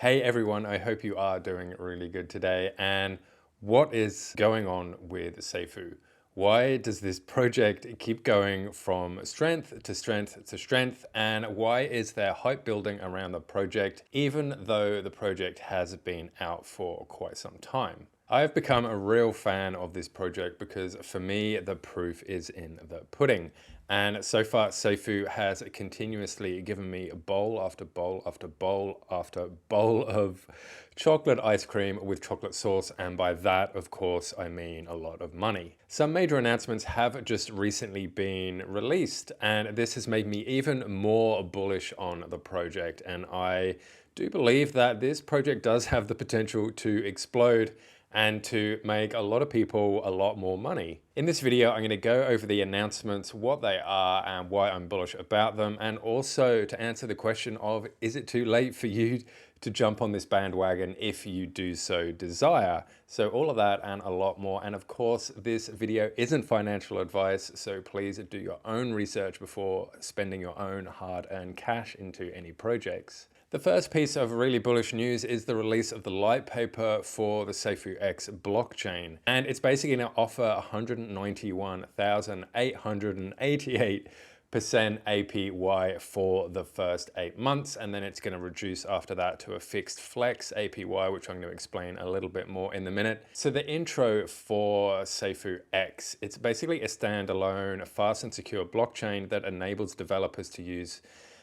Hey everyone, I hope you are doing really good today. And what is going on with Safuu? Why does this project keep going from strength to strength to strength? And why is there hype building around the project, even though the project has been out for quite some time? I've become a real fan of this project because for me, the proof is in the pudding. And so far, Safuu has continuously given me bowl after bowl after bowl after bowl of chocolate ice cream with chocolate sauce. And by that, of course, I mean a lot of money. Some major announcements have just recently been released, and this has made me even more bullish on the project. And I do believe that this project does have the potential to explode and to make a lot of people a lot more money. In this video, I'm going to go over the announcements, what they are and why I'm bullish about them, and also to answer the question of, is it too late for you to jump on this bandwagon if you do so desire? So all of that and a lot more. And of course, this video isn't financial advice, so please do your own research before spending your own hard-earned cash into any projects. The first piece of really bullish news is the release of the litepaper for the SafuuX blockchain. And it's basically going to offer 191,888% APY for the first 8 months, and then it's going to reduce after that to a fixed flex APY, which I'm going to explain a little bit more in a minute. So the intro for SafuuX, it's basically a standalone, fast and secure blockchain that enables developers to use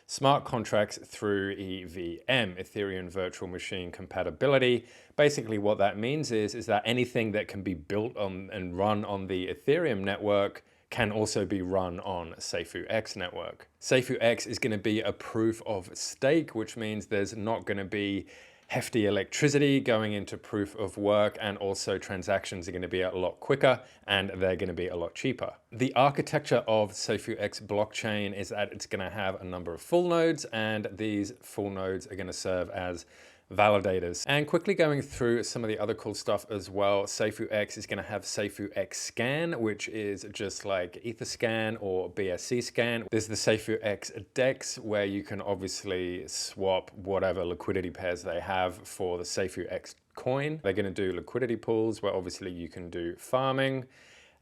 smart contracts through EVM, Ethereum Virtual Machine Compatibility. Basically what that means is that anything that can be built on and run on the Ethereum network can also be run on SafuuX network. SafuuX is going to be a proof of stake, which means there's not going to be hefty electricity going into proof of work, and also transactions are going to be a lot quicker and they're going to be a lot cheaper. The architecture of SafuuX blockchain is that it's going to have a number of full nodes, and these full nodes are going to serve as validators. And quickly going through some of the other cool stuff as well, SafuuX is going to have SafuuX Scan, which is just like Etherscan or BSC Scan. There's the SafuuX DEX, where you can obviously swap whatever liquidity pairs they have for the SafuuX coin. They're going to do liquidity pools where obviously you can do farming.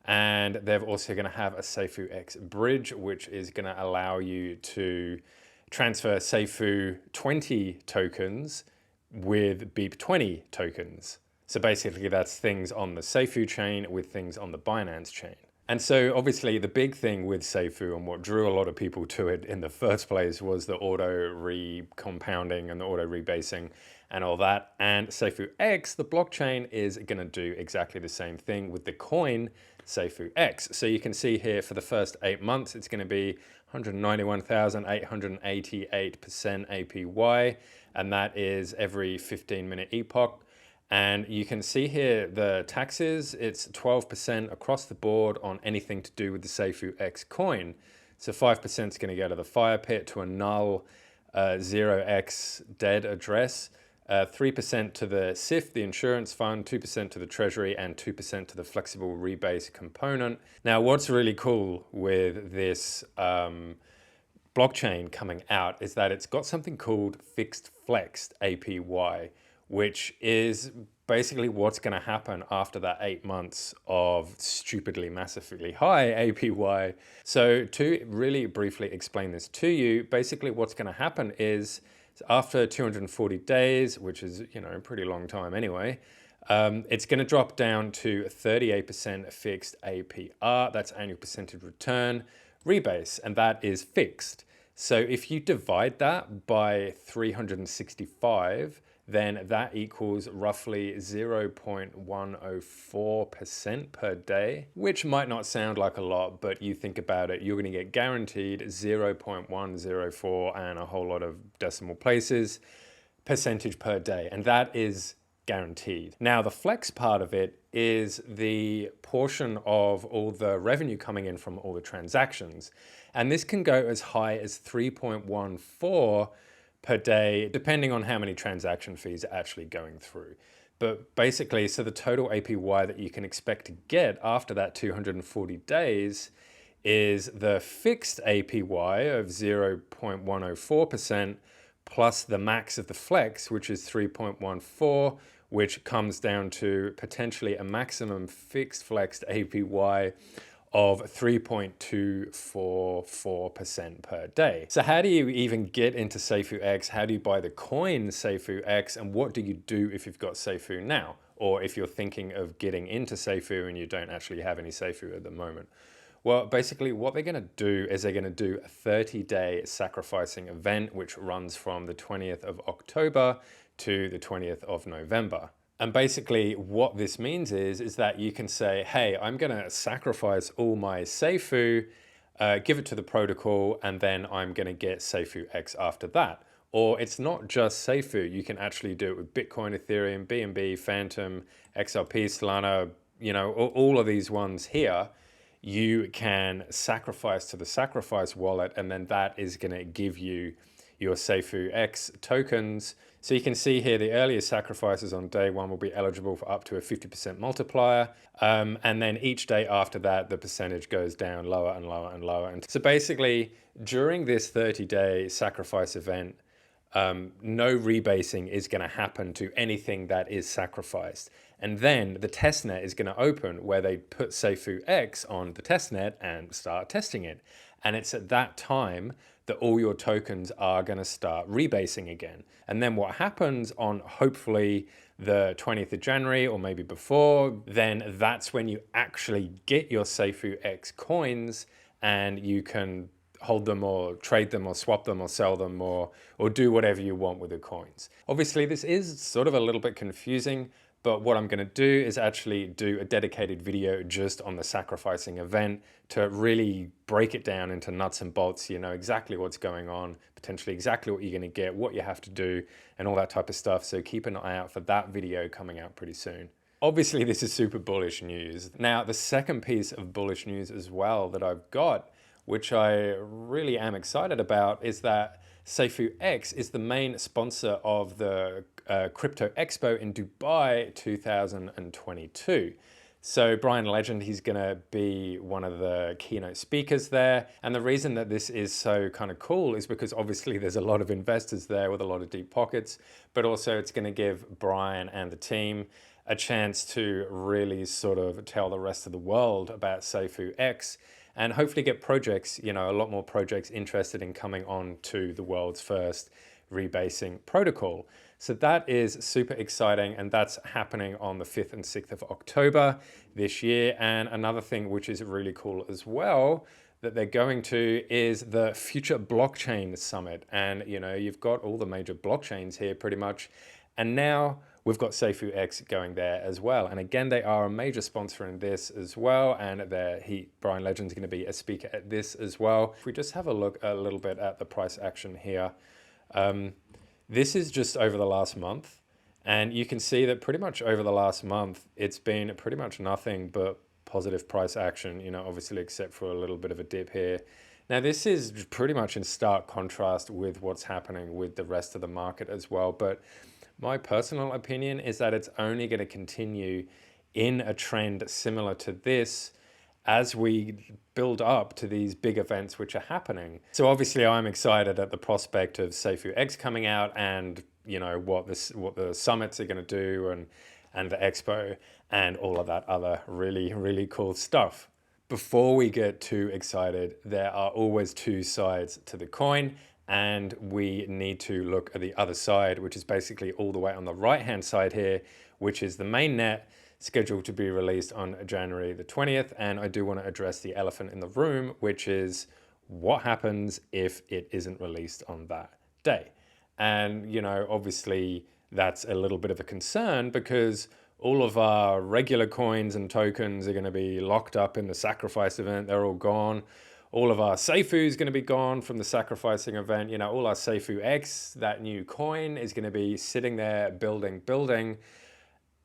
And they're also going to have a SafuuX Bridge, which is going to allow you to transfer Safuu 20 tokens with BEEP20 tokens. So basically that's things on the Safuu chain with things on the Binance chain. And so obviously the big thing with Safuu and what drew a lot of people to it in the first place was the auto recompounding and the auto rebasing and all that. And SafuuX, the blockchain, is going to do exactly the same thing with the coin SafuuX. So you can see here for the first 8 months, it's going to be 191,888% APY, and that is every 15-minute epoch. And you can see here the taxes, it's 12% across the board on anything to do with the SafuuX coin. So 5% is going to go to the fire pit, to a null 0x dead address, 3% to the SIF, the insurance fund, 2% to the treasury, and 2% to the flexible rebase component. Now, what's really cool with this blockchain coming out is that it's got something called fixed flex APY, which is basically what's going to happen after that 8 months of stupidly massively high APY. So to really briefly explain this to you, basically what's going to happen is after 240 days, which is, you know, a pretty long time anyway, it's going to drop down to 38% fixed APR. That's annual percentage return rebase, and that is fixed. So if you divide that by 365, then that equals roughly 0.104% per day, which might not sound like a lot, but you think about it, you're going to get guaranteed 0.104 and a whole lot of decimal places percentage per day, and that is guaranteed. Now, the flex part of it is the portion of all the revenue coming in from all the transactions, and this can go as high as 3.14 per day, depending on how many transaction fees are actually going through. But basically, so the total APY that you can expect to get after that 240 days is the fixed APY of 0.104% plus the max of the flex, which is 3.14, which comes down to potentially a maximum fixed flexed APY of 3.244% per day. So how do you even get into SafuuX? How do you buy the coin SafuuX? And what do you do if you've got Safuu now? Or if you're thinking of getting into Safuu and you don't actually have any Safuu at the moment? Well, basically what they're going to do is they're going to do a 30-day sacrificing event, which runs from the 20th of October to the 20th of November. And basically what this means is that you can say, hey, I'm going to sacrifice all my Safuu, give it to the protocol, and then I'm going to get SafuuX after that. Or it's not just Safuu. You can actually do it with Bitcoin, Ethereum, BNB, Phantom, XRP, Solana, you know, all of these ones here. You can sacrifice to the sacrifice wallet, and then that is going to give you your SafuuX tokens. So you can see here the earliest sacrifices on day one will be eligible for up to a 50% multiplier. And then each day after that, the percentage goes down lower and lower and lower. And so basically, during this 30-day sacrifice event, no rebasing is going to happen to anything that is sacrificed. And then the testnet is going to open where they put SafuuX on the testnet and start testing it. And it's at that time that all your tokens are going to start rebasing again. And then what happens on hopefully the 20th of January or maybe before, then that's when you actually get your SafuuX coins and you can hold them or trade them or swap them or sell them or do whatever you want with the coins. Obviously, this is sort of a little bit confusing, but what I'm going to do is actually do a dedicated video just on the sacrificing event to really break it down into nuts and bolts. You know exactly what's going on, potentially exactly what you're going to get, what you have to do, and all that type of stuff. So keep an eye out for that video coming out pretty soon. Obviously, this is super bullish news. Now, the second piece of bullish news as well that I've got, which I really am excited about, is that SafuuX is the main sponsor of the Crypto Expo in Dubai 2022. So Brian Legend, he's going to be one of the keynote speakers there. And the reason that this is so kind of cool is because obviously there's a lot of investors there with a lot of deep pockets, but also it's going to give Brian and the team a chance to really sort of tell the rest of the world about SafuuX and hopefully get projects, you know, a lot more projects interested in coming on to the world's first rebasing protocol. So that is super exciting, and that's happening on the 5th and 6th of October this year. And another thing which is really cool as well that they're going to is the Future Blockchain Summit. And, you know, you've got all the major blockchains here pretty much. And now we've got SafuuX going there as well. And again, they are a major sponsor in this as well. And Brian Legend's going to be a speaker at this as well. If we just have a look a little bit at the price action here, this is just over the last month. And you can see that pretty much over the last month, it's been pretty much nothing but positive price action, you know, obviously except for a little bit of a dip here. Now, this is pretty much in stark contrast with what's happening with the rest of the market as well. But my personal opinion is that it's only going to continue in a trend similar to this as we build up to these big events which are happening. So obviously I'm excited at the prospect of SafuuX coming out and, you know, what the summits are going to do and the Expo and all of that other really, really cool stuff. Before we get too excited, there are always two sides to the coin, and we need to look at the other side, which is basically all the way on the right-hand side here, which is the main net, scheduled to be released on January the 20th. And I do want to address the elephant in the room, which is what happens if it isn't released on that day. And, you know, obviously that's a little bit of a concern because all of our regular coins and tokens are going to be locked up in the sacrifice event. They're all gone. All of our Safuu is going to be gone from the sacrificing event. You know, all our SafuuX, that new coin, is going to be sitting there building,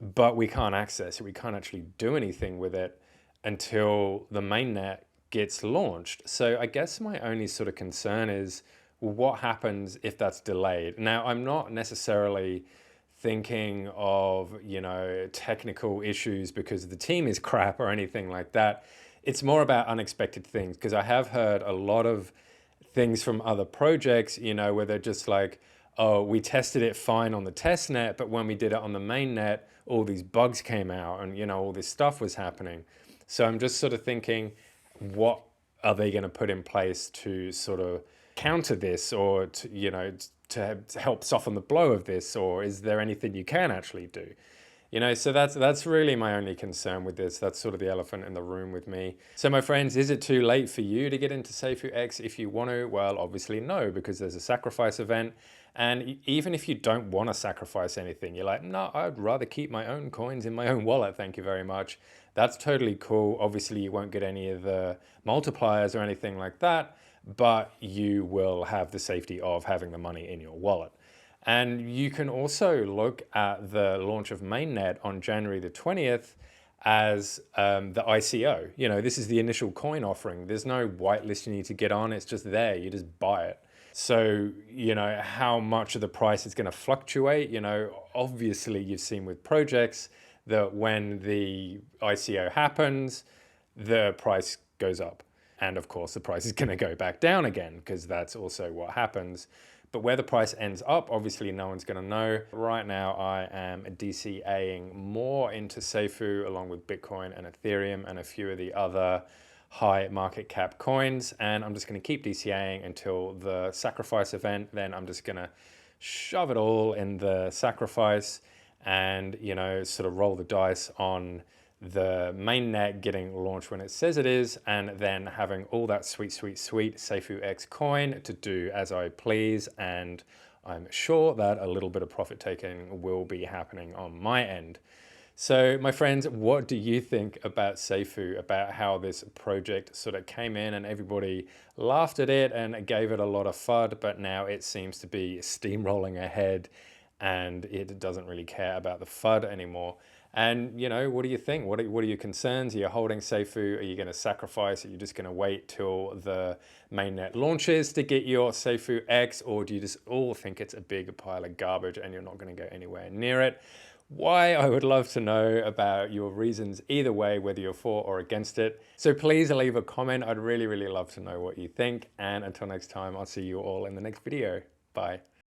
but we can't access it. We can't actually do anything with it until the mainnet gets launched. So I guess my only sort of concern is, well, what happens if that's delayed? Now, I'm not necessarily thinking of, you know, technical issues because the team is crap or anything like that. It's more about unexpected things, because I have heard a lot of things from other projects, you know, where they're just like, oh, we tested it fine on the test net, but when we did it on the main net, all these bugs came out and, you know, all this stuff was happening. So I'm just sort of thinking, what are they going to put in place to sort of counter this, or to, you know, to help soften the blow of this? Or is there anything you can actually do? You know, so that's really my only concern with this. That's sort of the elephant in the room with me. So my friends, is it too late for you to get into SafuuX if you want to? Well, obviously no, because there's a sacrifice event. And even if you don't want to sacrifice anything, you're like, no, I'd rather keep my own coins in my own wallet. Thank you very much. That's totally cool. Obviously, you won't get any of the multipliers or anything like that, but you will have the safety of having the money in your wallet. And you can also look at the launch of mainnet on January the 20th as the ICO. You know, this is the initial coin offering. There's no whitelist you need to get on. It's just there. You just buy it. So, you know, how much of the price is going to fluctuate, you know, obviously you've seen with projects that when the ICO happens, the price goes up. And of course, the price is going to go back down again, because that's also what happens. But where the price ends up, obviously no one's going to know. Right now, I am DCAing more into Safuu along with Bitcoin and Ethereum and a few of the other high market cap coins. And I'm just going to keep DCAing until the sacrifice event. Then I'm just going to shove it all in the sacrifice and, you know, sort of roll the dice on the mainnet getting launched when it says it is, and then having all that sweet SafuuX coin to do as I please. And I'm sure that a little bit of profit taking will be happening on my end. So my friends, what do you think about Safuu, about how this project sort of came in and everybody laughed at it and gave it a lot of FUD, but now it seems to be steamrolling ahead and it doesn't really care about the FUD anymore? And, you know, what do you think? What are your concerns? Are you holding Safuu? Are you going to sacrifice? Are you just going to wait till the mainnet launches to get your SafuuX? Or do you just all think it's a big pile of garbage and you're not going to go anywhere near it? Why? I would love to know about your reasons either way, whether you're for or against it. So please leave a comment. I'd really love to know what you think. And until next time, I'll see you all in the next video. Bye.